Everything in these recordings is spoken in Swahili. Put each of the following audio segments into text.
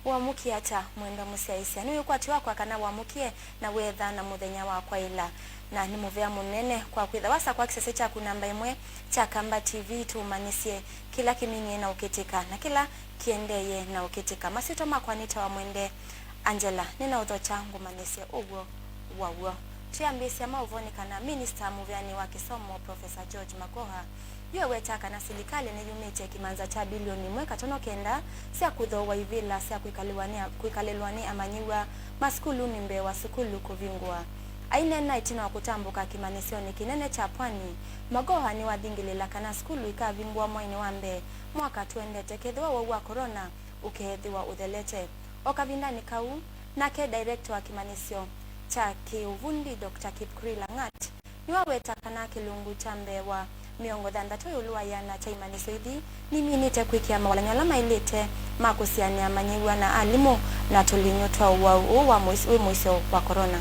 Wamukie ata Mwende musiaisia ni ukwati wako akana wamukie na wetha na muthenya wa kwa ila na ni muvea munene kwa kwitha wasa kwa kisese cha kunamba imwe cha Kamba TV tumanisie kila kiminye na ukitika na kila kiendeye na ukitika masito makwanita wa Mwende Angela nina utho changu manisie ugo wawo tuambisia Mauvoo kana minister muveani wa kisomo Professor George Magoha yewe taka na serikali ni yumite kimanza cha bilioni 1.9 sia kudhowa ivila sia kuikalelwania amanyiwa maskulu nimbe wa sukulu kuvingwa aina na itina kutambuka kimanisio ni kinene cha pwani Magoha ni wadhingilela kana skulu ikavingwa mwaini wambe mwaka tuendete kedwa wa corona ukehedhiwa udhelete okavindani kau nake director wa kimanisio cha kiuvundi Dr. Kipkurila Ngat niwawe takana kilungu chambe wa miongo dhandatu yuluwa yana cha imanisio idhi ni minite kwikia mawalanyala mailete makusiani amanyiwa na alimu na tulinyotwa wa mwisho wa corona.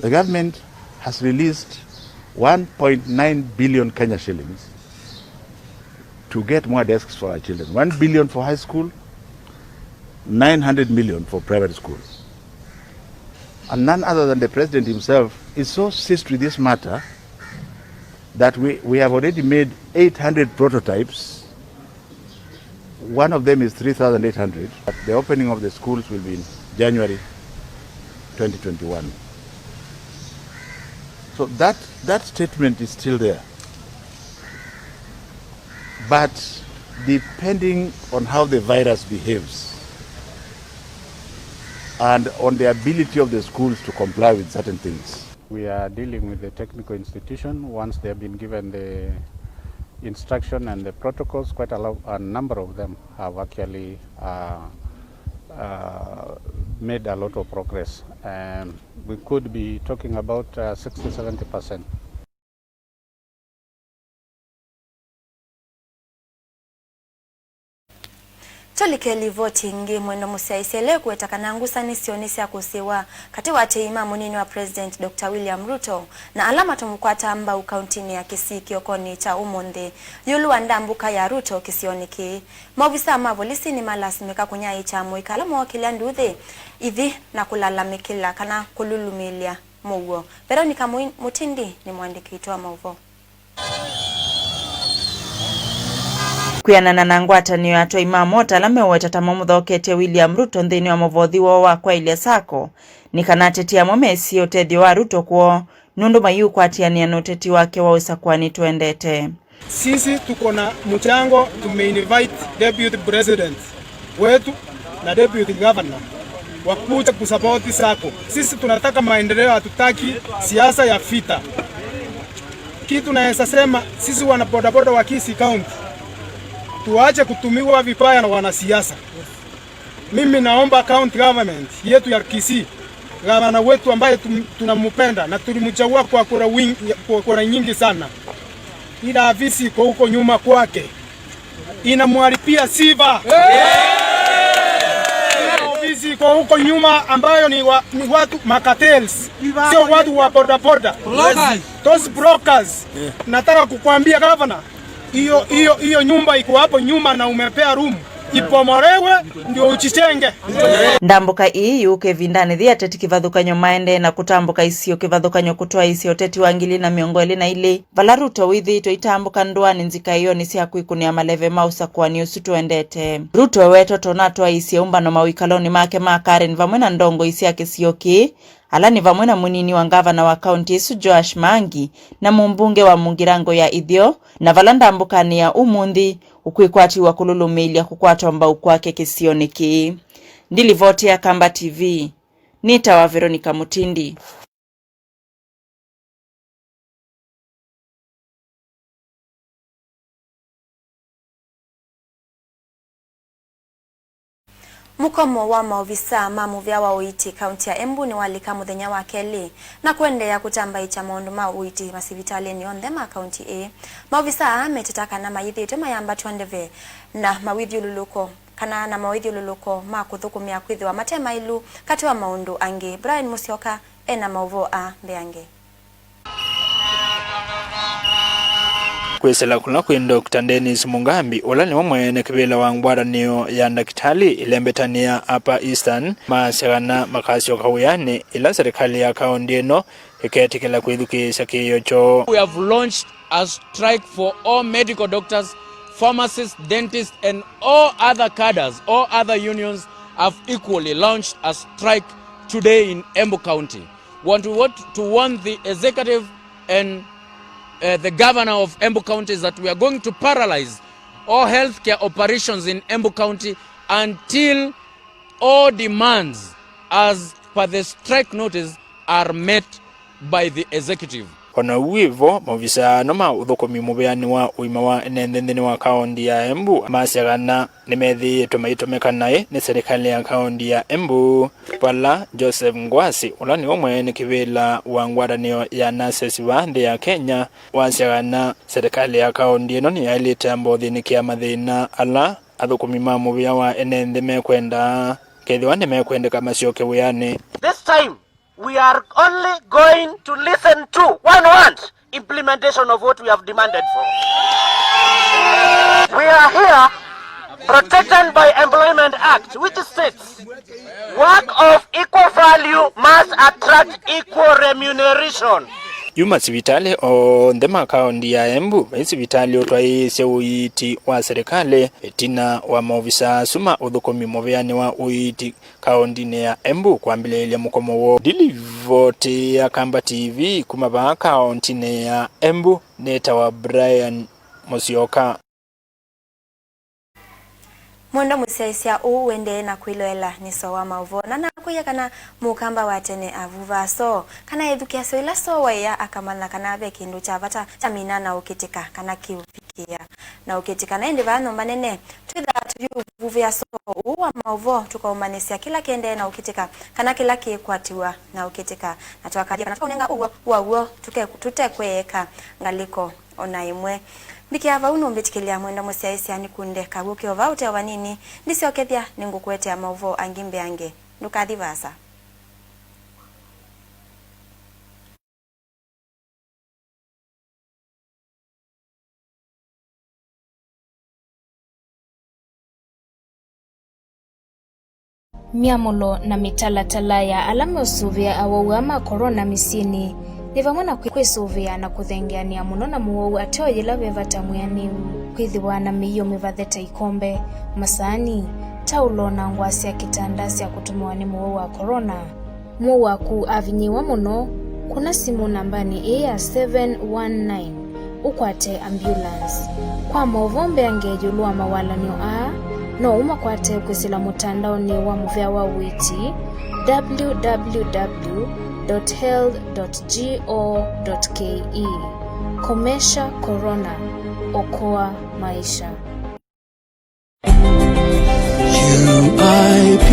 The government has released 1.9 billion Kenya shillings to get more desks for our children. 1 billion for high school, 900 million for private school. And none other than the president himself is so seized with this matter that we have already made 800 prototypes. One of them is 3,800. The opening of the schools will be in January 2021. So that statement is still there. But depending on how the virus behaves and on the ability of the schools to comply with certain things. We are dealing with the technical institution. Once they have been given the instruction and the protocols, quite a number of them have actually made a lot of progress. We could be talking about 60-70%. Tolikeli voting Mwende musiaisele kuetakana ngusani sionisi ya kusiwa katiwa teima munini wa President Dr. William Ruto na alama tumukwata amba ukauntini ya Kisii kiokoni cha Mwende yulu andambuka ya Ruto kisioniki mauvisa mavolisi ni malasimika kunyai cha muikalamu wakilia nduthi idhi na kulalamikila kana kululumilia Mwoo. Veronica Mutindi ni mwandiki wa Mauvoo. Kwianana na ngwatanio atwa imamo talame wetata mamuthoketie William Ruto nthini wa muvothiwo wa kwa ile sako nikanatetia momesi utethio wa Ruto kwa nundu mayu kwatiania na uteti wake wa usakwani tuendete. Sisi tuko na mchango, tumeinvite deputy president wetu na deputy governor wakuja kusapoti sako. Sisi tunataka maendeleo, hatutaki siasa ya vita. Kitu naweza sema sisi wana bodaboda wa Kisii County tuache kutumiwa vibaya na wanasiasa. Mimi naomba county government yetu ya Kisii, gavana wetu ambaye tunamupenda na tulimchagua kwa kura nyingi sana, ila afisi kwa huko nyuma kwake inamwalipia sifa. Afisi kwa huko nyuma ambayo ni watu makatels, sio watu wa bodaboda, those brokers. Nataka kukuambia gavana, hiyo nyumba iko hapo nyuma na umepea room ipomorewe ndio uchichenge. Ndambuka ii yuke vindani thia teti kivathukanyo maende na kutambuka isio kivathukanyo kutoa isio teti wangili na miongo ili na ili vala Ruto withi to itambuka nduani nzika iyo ni sia kuikunia maleve mausa kwa ni usutu endete. Ruto weto tonatoa isio umbano mawikaloni make Karen vamwena ndongo isia kisioki alani vamwena munini wa gavana wa county isu Joash Mangi na mumbunge wa Mungirango ya Idhio na vala ndambukani ya umundi ukwikwati wa kululumilia kukwata mbau kwake kisioniki. Ndilivoti ya Kamba TV. Nita wa Veronica Mutindi. Mukomo wa maovisa mamuvya wa uiti kaunti ya Embu ni walika muthenya wa keli na kuendea kutamba icha maundu ma uiti masivitalini onthe ma kaunti A. Maovisa metetaka na mayithite mayamba twandeve na mawithiululuko kana na mawithiululuko ma kuthukumia kwithiwa matema ilu kati wa maundu angi. Brian Musyoka ena Mauvoo a Mbeange. kwesela kuna kwenda Dr. Dennis Mungambi ulani mwene kibela wangwaranio ya ndakitali ilembetania hapa Eastern masagana makasio kawiyane ila serikali ya kaunti eno iketikela kwithukisha kiyocho. We have launched a strike for all medical doctors, pharmacists, dentists and all other cadres, all other unions have equally launched a strike today in Embu County. Want to warn the executive and the governor of Embu County is that we are going to paralyze all healthcare operations in Embu County until all demands as per the strike notice are met by the executive. Ona uivo mavisa noma uthokomi mubeani wa uima wa enendeni wa kaunti ya Embu masagana nimethi tumaitomekanae ni serikali ya kaunti ya Embu. Pala Joseph Ngwasi ulani mwene kibela wangwaranio ya nurses wa nthi ya Kenya wasagana serikali ya kaunti eno ni yailite mbothi nikia mathina ala athokomi ma mubea wa enende mekwenda kethiwa ni mekwenda kama sioke wiyani. This time we are only going to listen to one implementation of what we have demanded for. We are here protected by Employment Act, which states work of equal value must attract equal remuneration. Yuma sibitali o ndema kaunti ya Embu sibitali otwaise uiti wa serikali etina wa maofisa suma uthokomi mubeani wa uiti kaunti ya Embu kwambile ile mukomo wo delivote ya Kamba TV kuma ba kaunti ya Embu neta wa Brian Musioka. Mwende musiaisia uwende na kuiloela niso wa Mauvoo na nakuya kana mukamba watene avuva so kana edhukia so ila so waya akamana kana abe kindu chavata chamina na ukitika kana kiufikia na ukitika na ndiva no manene twitha tuyuvuvia so wa Mauvoo tukaumanisia kila kende na ukitika kana kila kikwatiwa na ukitika na twakadia kana tukaunenga uwa tutekweka ngaliko onaimwe bikiava uno mbetikilia mwenda musiaisia ni kunde kaguke ovaute wanini ndisiokethia ningukwete ya Mauvoo angimbe ange ndukathivasa. Miamulo na mitalatala ya alama usuvia awauama korona misini ni vamwe na kwisuvia na kuthengeania muno na Mwoo ateo yila vevata mwianiu kwithiwa na miyo mivatheta ikombe masani taulo na ngwasi ya kitanda cia kutumiwa ni Mwoo wa korona. Mwoo waku avinyiwa muno kuna simu nambani ya 719 ukwate ambulance kwa Mauvoo mbeange julua mawalanio no umakwate kwisila mutandaoni wa muvea wa witi www.health.go.ke. Komesha korona, okoa maisha. UIP,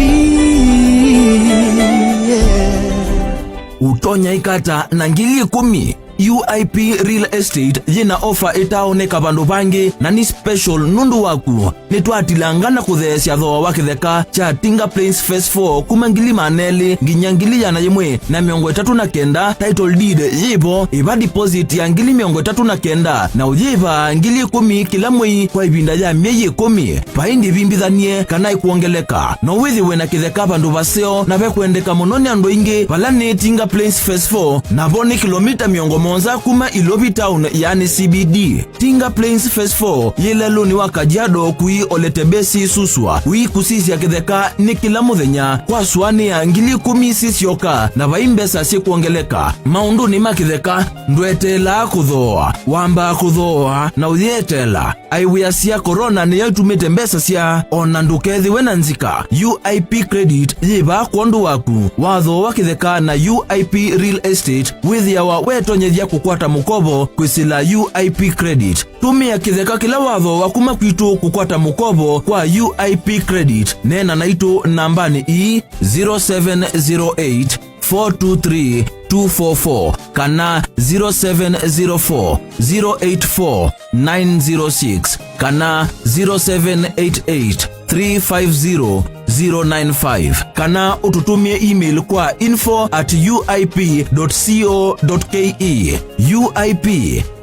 utonya ikata na ngili 10. UIP Real Estate yina offer itaoneka bandu bangi na ni special nundu waku nitwatilangana kuthesya thoa wa kitheka cha Tinga Plains Phase 4 kuma ngili maneli nginya ngili yana yimwe na 39 title deed yibo iba deposit ya ngili 39 na uyiba ngili 10 kila mwei kwa ibinda ya miezi 10 paindi bimbithanie kana ikuongeleka no withiwe na kitheka bandu baseo na bekwendeka munoni andu ingi balani Tinga Plains Phase 4 na boni kilomita monza kuma Ilobi Town yani CBD. Tinga Plains Phase 4 yilelu ni Kajiado kui Oletebesi suswa wi kusisi ya kitheka ni kila muthenya kwa swani ya ngili 10 sisioka na baimbesa si kuongeleka maundu ni makitheka ndwetela kuthoa wamba kuthoa na uyetela aiwiasia korona ni yatumite mbesa sia ona ndukethiwe na nzika. UIP credit yiba kondu waku watho wa kitheka na UIP Real Estate withia wetonyethia kukwata mukobo kwisila UIP credit. Tumia kitheka kila watho wakuma kwitu kukwata mukobo kwa UIP credit nena naitu nambani 0708 423 244 kana 0704 084 906 kana 0788 350 095 kana ututumie email kwa info@uip.co.ke. UIP,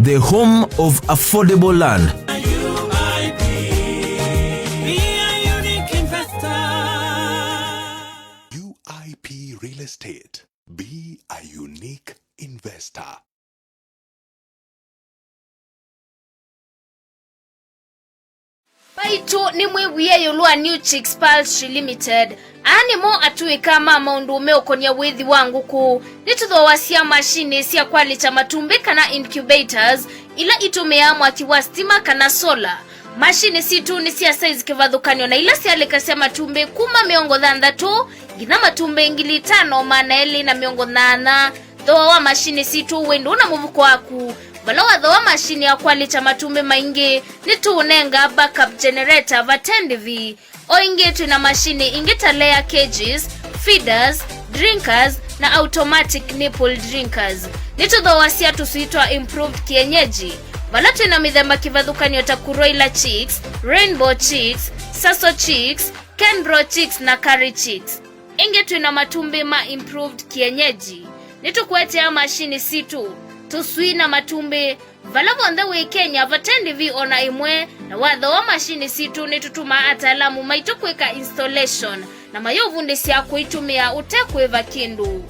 the home of affordable land. UIP Real Estate. Be a unique investor. Baitu ni mwebuye yolua New Chicks Pulse Limited. Ani mo atuwe kama maundu umeokonia wethi wangu ku. Nituzo wasia mashine siya kwali cha matumbe kana incubators ila itumea mwaki wa stima kana sola. Mashine si tu ni siya size kivadhukanyo na ila siya lekasia matumbe kuma miongo dhanda tu. Gina matumbe ngili 5 maneli na miongo dhana. Thoa wa mashine si tu wendo na muvuko waku. Balawa dhawa mashini ya kwali cha matumbe maingi ni tuunenga backup generator vatendivi. O ingetu na mashini ingeta layer cages, feeders, drinkers na automatic nipple drinkers. Nitu dhawa siya tusuitwa improved kienyeji. Balatu ina midhemba kivadhuka nyota kuroila chicks, rainbow chicks, sasso chicks, kenbro chicks na curry chicks. Ingetu ina matumbe ma improved kienyeji. Nitu kuete ya mashini situ. Tusui na matumbe valavonda we Kenya vatendi vi ona imwe na wadha wa mashini situ ni tutuma atalamu maitokweka installation na mayovunde siya kuitumia utekwe vakindu.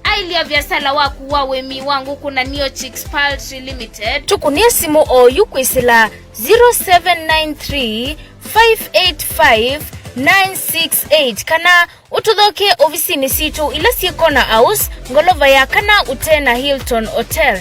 Ailia vyasala waku wawe mi wangu kuna New Chicks Pulse Limited. Tukunia simu o yukwesila 0793 585 968 kana utudhoke ofisini situ ila sikona house ngolova ya kana utena Hilton Hotel.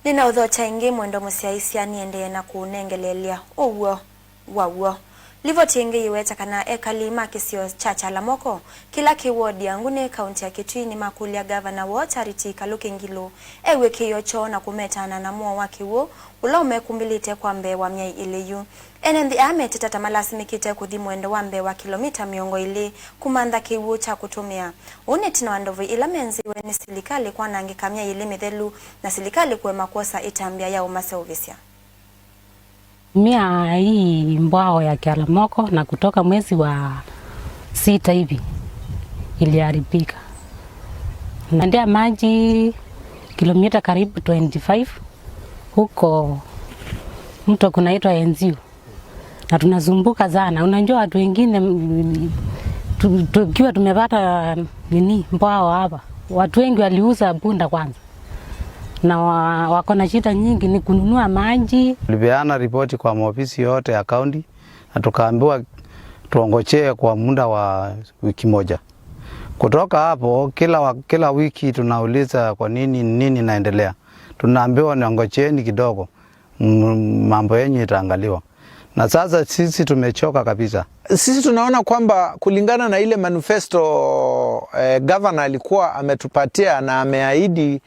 Nina udhocha ingi mwendo musiaisia niende na kuunengelelia uwo wawo livo tingi iweta kana ekalima kisio chacha la moko kila kiwodi yangu ni kaunti ya Kitui ni makulia gavana wa Charity Kaluki Ngilu ewe kiyocho na kumetana na muo waki wo ula umekumbilite kwa mbe wa miai iliyu enendi ame titata malasimikite kuthi mwendo wa mbe wa kilomita miongo ili kumanda kiwu cha kutumia unetina wandovu ila menziwe ni silikali kwa nangikamia ili mithelu na silikali kwe makosa itambia ya umaseovisya. Mia hii mbao ya Kialamoko na kutoka mwezi wa 6 hivi iliharibika. Nandea maji kilomita karibu 25 huko mto kunaitwa Enzio. Na tunazumbuka sana. Unajua watu wengine tukiwa tumepata mbao hapa. Watu wengi waliuza bunda kwanza. Na wako na shida nyingi ni kununua maji. Tulipeana ripoti kwa maofisi yote ya kaunti na tukaambiwa tuongojee kwa muda wa wiki moja. Kutoka hapo kila wiki tunauliza kwa nini naendelea. Tunaambiwa niongojeni kidogo mambo yenyu itaangaliwa. Na sasa sisi tumechoka kabisa. Sisi tunaona kwamba kulingana na ile manifesto governor alikuwa ametupatia na ameahidi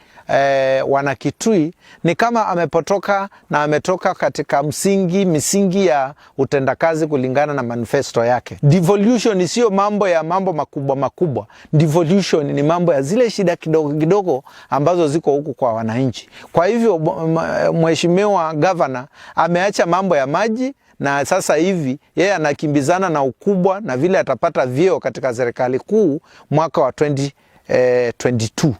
wanakitui ni kama amepotoka na ametoka katika misingi ya utendakazi kulingana na manifesto yake. Devolution sio mambo makubwa. Devolution ni mambo ya zile shida kidogo ambazo ziko huku kwa wananchi. Kwa hivyo mheshimiwa governor ameacha mambo ya maji na sasa hivi yeye anakimbizana na ukubwa na vile atapata vyeo katika serikali kuu mwaka wa 2022.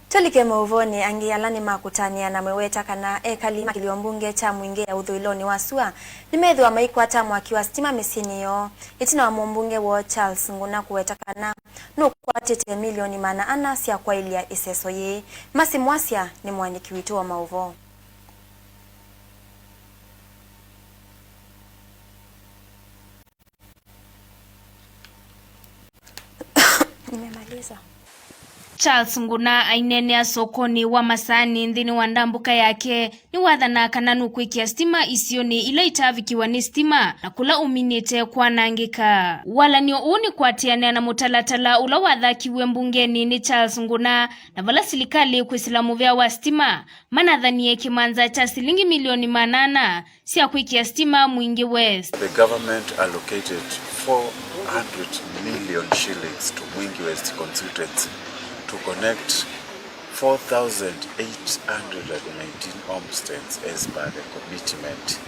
Tolike Mauvoo ni angialani makutania na mweweta kana ekalima kiliombunge cha mwinge ya udhuiloni wasua nimedhi wa maikwata mwakiwa stima misiniyo itina wa mbunge wa Charles Nguna kuweta kana nukwatete milioni mana anasia kwa ilia iseso ye masi mwasia ni mwandiki witu wa Mauvoo. Nimemaliza. Charles Nguna ainenea sokoni wa masani nthini wa ndambuka yake ni wathana kana nukwikia stima isioni ila itavikiwa ni stima na kula uminite kwanangika. Walanio uni kwatiania na mutalatala ula wathakiwe mbungeni ni Charles Nguna na vala silikali kwisilamu vya wa stima manathanie kimanza cha silingi milioni 800 siya kwikia stima Mwingi West. The government allocated 400 million shillings to Mwingi West constituency to connect 4,819 homesteads as per the commitment,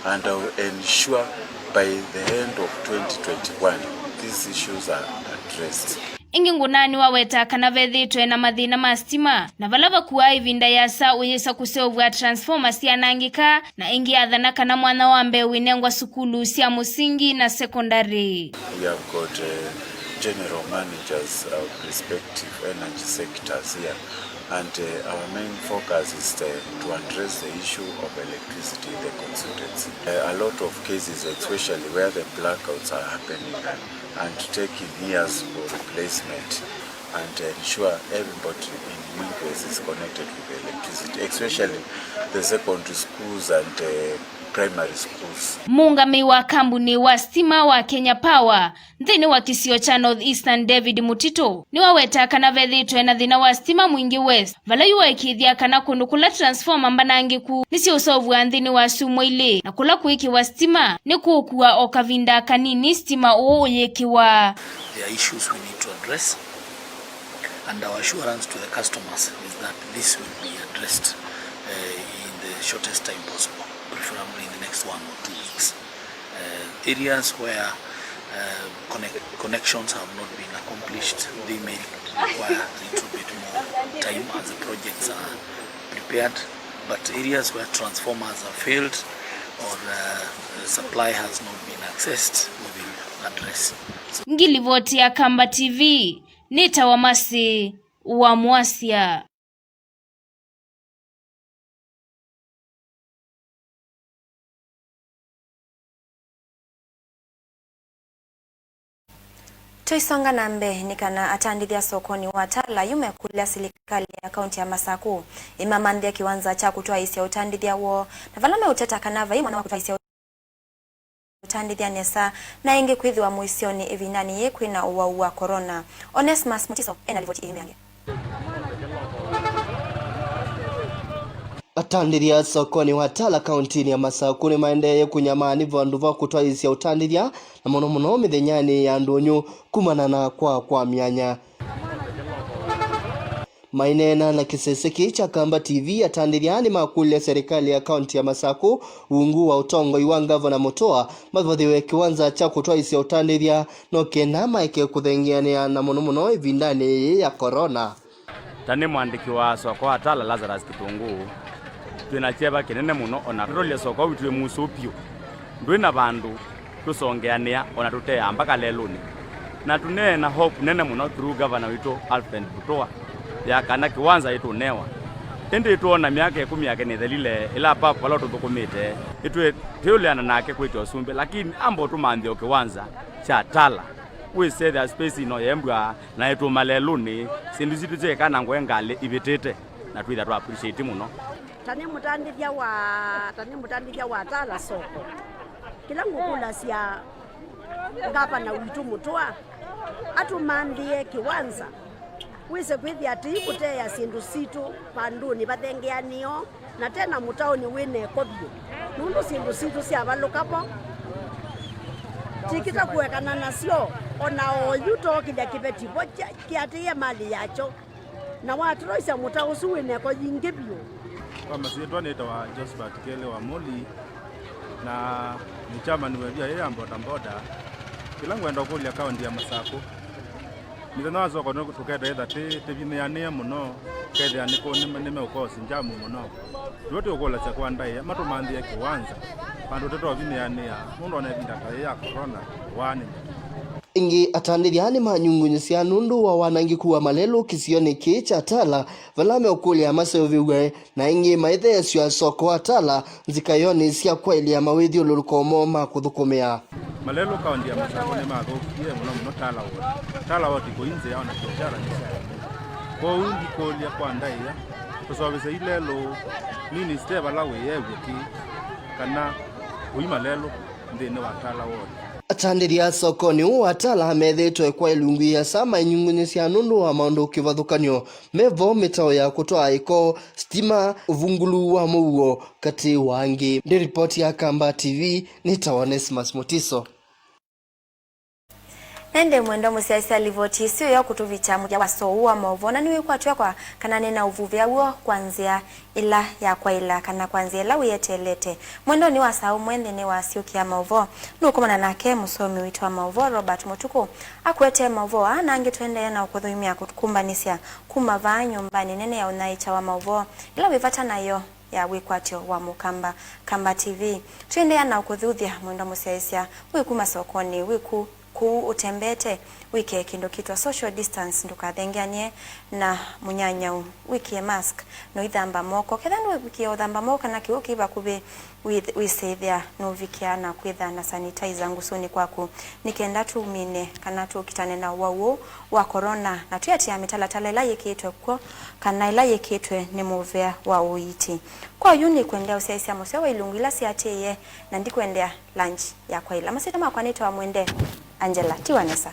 and I will ensure by the end of 2021 these issues are addressed. Ingi Ngunani waweta kana vethitwe na mathina ma stima na valava kuwa ivinda yasa uyesa kuseovwa transformer sianangika na ingi athana kana mwana wa mbe winengwa sukulu sia musingi na secondary. We have got general managers of respective energy sectors here, and our main focus is to address the issue of electricity in the constituency. A lot of cases, especially where the blackouts are happening, and taking years for replacement, and ensure everybody in Mwingi West is connected with electricity, especially the secondary schools and primary schools. Muungami wa kambuni wa stima wa Kenya Power nthini wa kisio cha North Eastern David Mutito ni waweta kana vethitwe na thina wa stima Mwingi West vala yuwa ikithia kana kundu kula transformer mbanangiku nisi usovu nthini wa sumo ile na kula kuiki wa stima ni kuukua okavinda kanini stima uoyekiwa. There are issues we need to address, and our assurance to the customers is that this will be addressed in the shortest time possible, preferably in the next 1 or 2 weeks. Areas where connections have not been accomplished, they may require a little bit more time as the projects are prepared, but areas where transformers have failed or the supply has not been accessed, we will address. Ngilivoti ya Kamba TV, Nita Wamasi wa Mwasia. Tuisonga na mbe nikana atandithia sokoni watala yume kulia serikali ya kaunti ya Masaku imamandhia kiwanza cha kutoa isi ya utandithia wo na valame uteta kanava ima na kutoa isi ya utandithia nesa na ingi kuithi wa muisioni evinani ye kwina uwa corona. Onesmus Mutiso enalivoti imiange. Atandithia sokoni watala kauntini ya Masaku ni maendeye kunyamani vandu va kutoa isi ya utandithia na muno mithenyani ya ndonyo kumanana kwa mianya. Mainena na kiseseki cha Kamba TV atandithia ni makulia serikali ya kaunti ya Masaku uungu wa utongo iwa gavana Mutoa mavothiwe kiwanza cha kutoa isi ya utandithia no kenda maike kuthengiania na muno ivindani ya corona. Tani mwandiki wa soko atala Lazarus Kitungu twinacheva kinene muno ona role soko witwe musupio ndwina bandu tusongeania ona tutea mpaka leluni na tunena hope nene muno through governor wito Alfred Butoa ya kana kiwanza itu newa indi tuona miaka 10 yake ni thelile ila papa wala tuthukumite itwe tiuliana nake kwitwa sumbe lakini ambo tumanthio kiwanza cha tala we say the space ino yembwa na itu maleluni sindu zitu je kana ngwengali ibitete na twitha tu appreciate muno. Tani mutandithia wa tala soko kila ngukula sia ngapa na witu Mutoa atumandie kiwanza wise kwithia ati kutea sindu situ panduni bathengeanio na tena mutaoni wine kobio nundu sindu situ sia balukapo tikita kuwekana nasio ona oyuto kile kibetipo kiatie mali yacho na watu roisa mutao suwine ko yingibio kwa masitwa nita wa Josephat Kele wa Moli na ni chama niwebia yeye amboda kila ngwenda kulia kaunti ya Masaku nitana soko no tukeda etha tebiniania muno kede aniko nime ukosi njamu muno yote ukola cha kwandai matumandia kiwanza pandu teto biniania mundu onebinda ya corona wani ingi atandithia ni manyungunyu cia nundu wa wanangiku wa malelo kisioni ki cha tala valame ukulia maseviwe na ingi maithe cia soko atala nzikayoni cia kwailia mawithio lulukomo makuthukumia malelo kaunti ya Masaku ni mathukie muno tala wote ko inze yaona biashara ni kwa undi kolia kwa ndaia tusabisa ilelo minister balawe yewiki kana uima lelo ndene watala wote atandiria sokoni watala methetwe kwa ilungu ya sama inyunguni cia nundu wa maundu kivathukanio mevo mitao ya kutoa iko stima uvungulu wa Mwendee kati wangi. Ndi ripoti ya Kamba TV ni Tawanesmas Mutiso. Nende Mwende musiaisi alivoti sio ya kutuvicha muja wasou wa Mauvoo na niwe kwa tuwa kwa kanane na uvuvia huo kwanzia ila ya kwa ila kana kwanzia ila uyetelete. Mwendo ni wasau Mwende ni wasioki ya Mauvoo. Nukumana nake musomi witu wa Mauvoo Robert Mutuku. Akuete Mauvoo na ange tuende ya na ukudhuimia kukumbanisia kumavaa nyumbani nene ya unaicha wa Mauvoo. Ila wivata na yo ya wikwatio wa Mukamba Kamba TV. Tuende ya na ukudhuthia Mwende musiaisi wikuma sokoni wiku ku utembete wiki kindo kitwa social distance ndukathengianie na munyanya wiki mask no ithamba moko kethano wiki othamba moko na kiuki bakubi wisethia no vikiana kwitha na sanitizer ngusoni kwaku nikenda tumine kana tukitane na wawo wa corona na tuyatia mitalatala ila yikitwe kwa kana ila yikitwe ni muvea wa uiti kwa yuni kwendea usiaisi amosewa ilungila siateye na ndikwendea lunch ya kwa ila masita makwanito wa Mwende Angela Tiwanesa.